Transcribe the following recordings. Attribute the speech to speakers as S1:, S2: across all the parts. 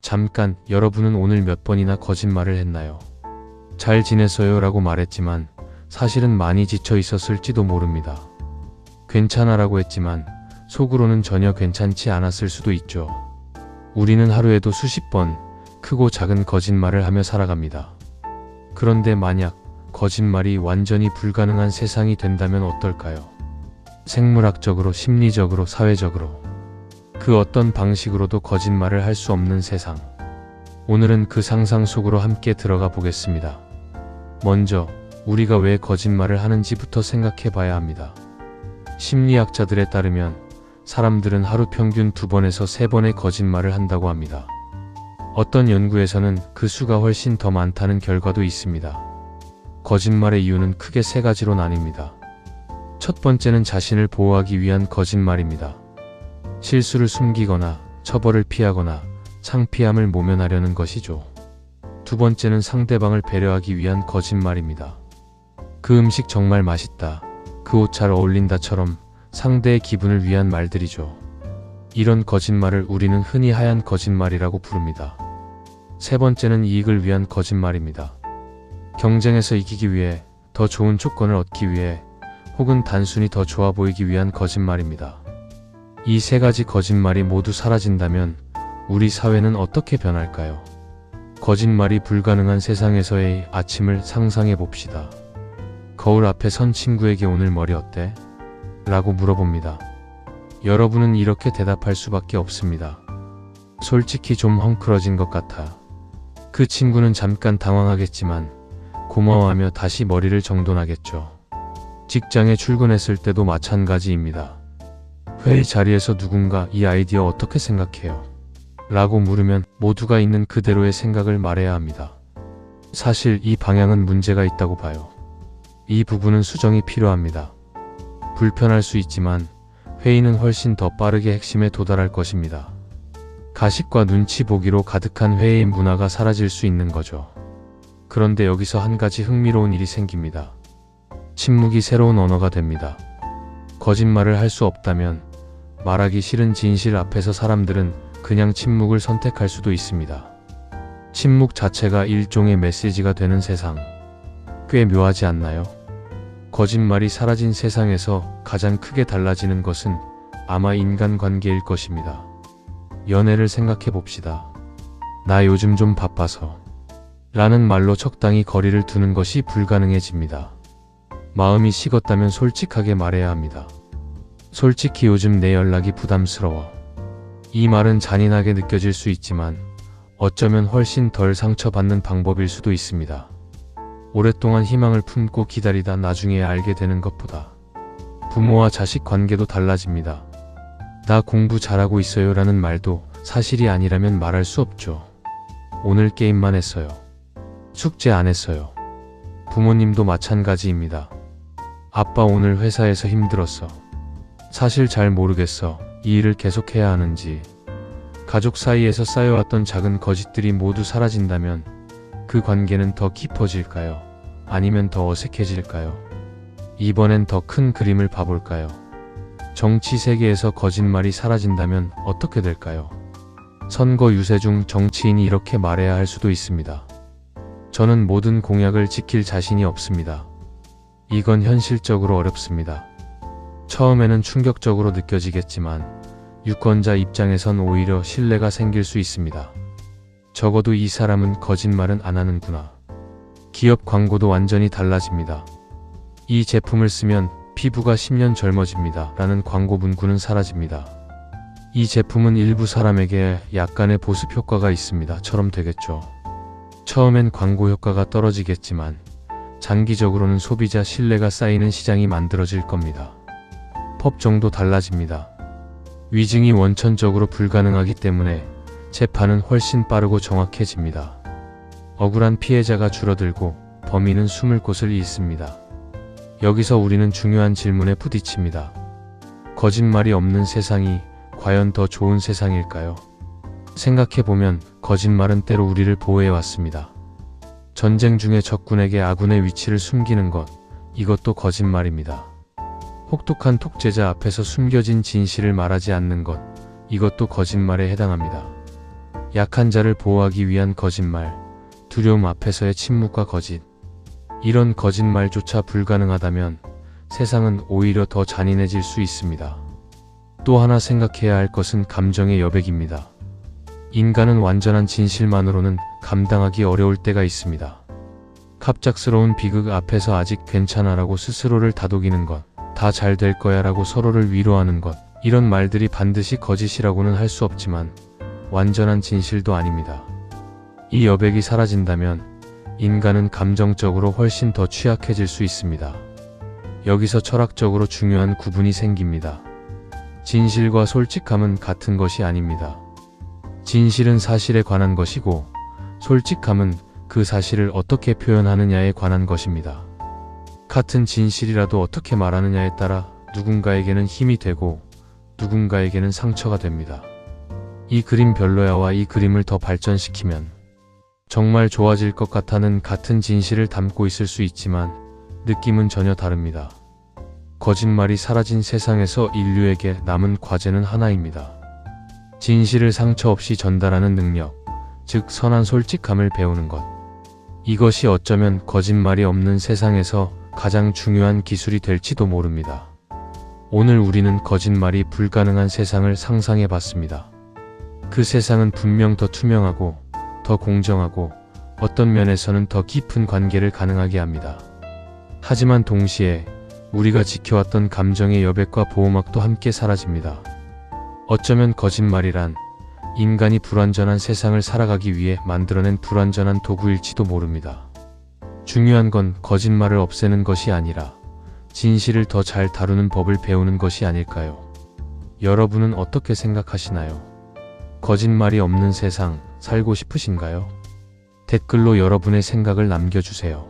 S1: 잠깐, 여러분은 오늘 몇 번이나 거짓말을 했나요? 잘 지냈어요 라고 말했지만 사실은 많이 지쳐 있었을지도 모릅니다. 괜찮아 라고 했지만 속으로는 전혀 괜찮지 않았을 수도 있죠. 우리는 하루에도 수십 번 크고 작은 거짓말을 하며 살아갑니다. 그런데 만약 거짓말이 완전히 불가능한 세상이 된다면 어떨까요? 생물학적으로, 심리적으로, 사회적으로 그 어떤 방식으로도 거짓말을 할 수 없는 세상. 오늘은 그 상상 속으로 함께 들어가 보겠습니다. 먼저 우리가 왜 거짓말을 하는지부터 생각해 봐야 합니다. 심리학자들에 따르면 사람들은 하루 평균 2번에서 3번의 거짓말을 한다고 합니다. 어떤 연구에서는 그 수가 훨씬 더 많다는 결과도 있습니다. 거짓말의 이유는 크게 3가지로 나뉩니다. 첫 번째는 자신을 보호하기 위한 거짓말입니다. 실수를 숨기거나 처벌을 피하거나 창피함을 모면하려는 것이죠. 두 번째는 상대방을 배려하기 위한 거짓말입니다. 그 음식 정말 맛있다, 그 옷 잘 어울린다처럼 상대의 기분을 위한 말들이죠. 이런 거짓말을 우리는 흔히 하얀 거짓말이라고 부릅니다. 세 번째는 이익을 위한 거짓말입니다. 경쟁에서 이기기 위해, 더 좋은 조건을 얻기 위해, 혹은 단순히 더 좋아 보이기 위한 거짓말입니다. 이 3가지 거짓말이 모두 사라진다면 우리 사회는 어떻게 변할까요? 거짓말이 불가능한 세상에서의 아침을 상상해 봅시다. 거울 앞에 선 친구에게 오늘 머리 어때? 라고 물어봅니다. 여러분은 이렇게 대답할 수밖에 없습니다. 솔직히 좀 헝클어진 것 같아. 그 친구는 잠깐 당황하겠지만 고마워하며 다시 머리를 정돈하겠죠. 직장에 출근했을 때도 마찬가지입니다. 회의 자리에서 누군가 이 아이디어 어떻게 생각해요? 라고 물으면 모두가 있는 그대로의 생각을 말해야 합니다. 사실 이 방향은 문제가 있다고 봐요. 이 부분은 수정이 필요합니다. 불편할 수 있지만 회의는 훨씬 더 빠르게 핵심에 도달할 것입니다. 가식과 눈치 보기로 가득한 회의 문화가 사라질 수 있는 거죠. 그런데 여기서 한 가지 흥미로운 일이 생깁니다. 침묵이 새로운 언어가 됩니다. 거짓말을 할 수 없다면 말하기 싫은 진실 앞에서 사람들은 그냥 침묵을 선택할 수도 있습니다. 침묵 자체가 일종의 메시지가 되는 세상. 꽤 묘하지 않나요? 거짓말이 사라진 세상에서 가장 크게 달라지는 것은 아마 인간관계일 것입니다. 연애를 생각해 봅시다. 나 요즘 좀 바빠서 라는 말로 적당히 거리를 두는 것이 불가능해집니다. 마음이 식었다면 솔직하게 말해야 합니다. 솔직히 요즘 내 연락이 부담스러워. 이 말은 잔인하게 느껴질 수 있지만 어쩌면 훨씬 덜 상처받는 방법일 수도 있습니다. 오랫동안 희망을 품고 기다리다 나중에 알게 되는 것보다. 부모와 자식 관계도 달라집니다. 나 공부 잘하고 있어요 라는 말도 사실이 아니라면 말할 수 없죠. 오늘 게임만 했어요. 숙제 안 했어요. 부모님도 마찬가지입니다. 아빠 오늘 회사에서 힘들었어. 사실 잘 모르겠어. 이 일을 계속해야 하는지. 가족 사이에서 쌓여왔던 작은 거짓들이 모두 사라진다면 그 관계는 더 깊어질까요? 아니면 더 어색해질까요? 이번엔 더 큰 그림을 봐볼까요? 정치 세계에서 거짓말이 사라진다면 어떻게 될까요? 선거 유세 중 정치인이 이렇게 말해야 할 수도 있습니다. 저는 모든 공약을 지킬 자신이 없습니다. 이건 현실적으로 어렵습니다. 처음에는 충격적으로 느껴지겠지만 유권자 입장에선 오히려 신뢰가 생길 수 있습니다. 적어도 이 사람은 거짓말은 안 하는구나. 기업 광고도 완전히 달라집니다. 이 제품을 쓰면 피부가 10년 젊어집니다. 라는 광고 문구는 사라집니다. 이 제품은 일부 사람에게 약간의 보습 효과가 있습니다. 처럼 되겠죠. 처음엔 광고 효과가 떨어지겠지만 장기적으로는 소비자 신뢰가 쌓이는 시장이 만들어질 겁니다. 법정도 달라집니다. 위증이 원천적으로 불가능하기 때문에 재판은 훨씬 빠르고 정확해집니다. 억울한 피해자가 줄어들고 범인은 숨을 곳을 잃습니다. 여기서 우리는 중요한 질문에 부딪힙니다. 거짓말이 없는 세상이 과연 더 좋은 세상일까요? 생각해보면 거짓말은 때로 우리를 보호해왔습니다. 전쟁 중에 적군에게 아군의 위치를 숨기는 것, 이것도 거짓말입니다. 혹독한 독재자 앞에서 숨겨진 진실을 말하지 않는 것, 이것도 거짓말에 해당합니다. 약한 자를 보호하기 위한 거짓말, 두려움 앞에서의 침묵과 거짓. 이런 거짓말조차 불가능하다면 세상은 오히려 더 잔인해질 수 있습니다. 또 하나 생각해야 할 것은 감정의 여백입니다. 인간은 완전한 진실만으로는 감당하기 어려울 때가 있습니다. 갑작스러운 비극 앞에서 아직 괜찮아라고 스스로를 다독이는 것, 다 잘 될 거야 라고 서로를 위로하는 것, 이런 말들이 반드시 거짓이라고는 할 수 없지만 완전한 진실도 아닙니다. 이 여백이 사라진다면 인간은 감정적으로 훨씬 더 취약해질 수 있습니다. 여기서 철학적으로 중요한 구분이 생깁니다. 진실과 솔직함은 같은 것이 아닙니다. 진실은 사실에 관한 것이고 솔직함은 그 사실을 어떻게 표현하느냐에 관한 것입니다. 같은 진실이라도 어떻게 말하느냐에 따라 누군가에게는 힘이 되고 누군가에게는 상처가 됩니다. 이 그림 별로야와 이 그림을 더 발전시키면 정말 좋아질 것 같아는 같은 진실을 담고 있을 수 있지만 느낌은 전혀 다릅니다. 거짓말이 사라진 세상에서 인류에게 남은 과제는 하나입니다. 진실을 상처 없이 전달하는 능력, 즉 선한 솔직함을 배우는 것. 이것이 어쩌면 거짓말이 없는 세상에서 가장 중요한 기술이 될지도 모릅니다. 오늘 우리는 거짓말이 불가능한 세상을 상상해 봤습니다. 그 세상은 분명 더 투명하고 더 공정하고 어떤 면에서는 더 깊은 관계를 가능하게 합니다. 하지만 동시에 우리가 지켜왔던 감정의 여백과 보호막도 함께 사라집니다. 어쩌면 거짓말이란 인간이 불완전한 세상을 살아가기 위해 만들어낸 불완전한 도구일지도 모릅니다. 중요한 건 거짓말을 없애는 것이 아니라 진실을 더 잘 다루는 법을 배우는 것이 아닐까요? 여러분은 어떻게 생각하시나요? 거짓말이 없는 세상 살고 싶으신가요? 댓글로 여러분의 생각을 남겨주세요.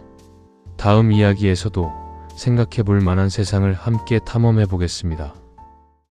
S1: 다음 이야기에서도 생각해 볼 만한 세상을 함께 탐험해 보겠습니다.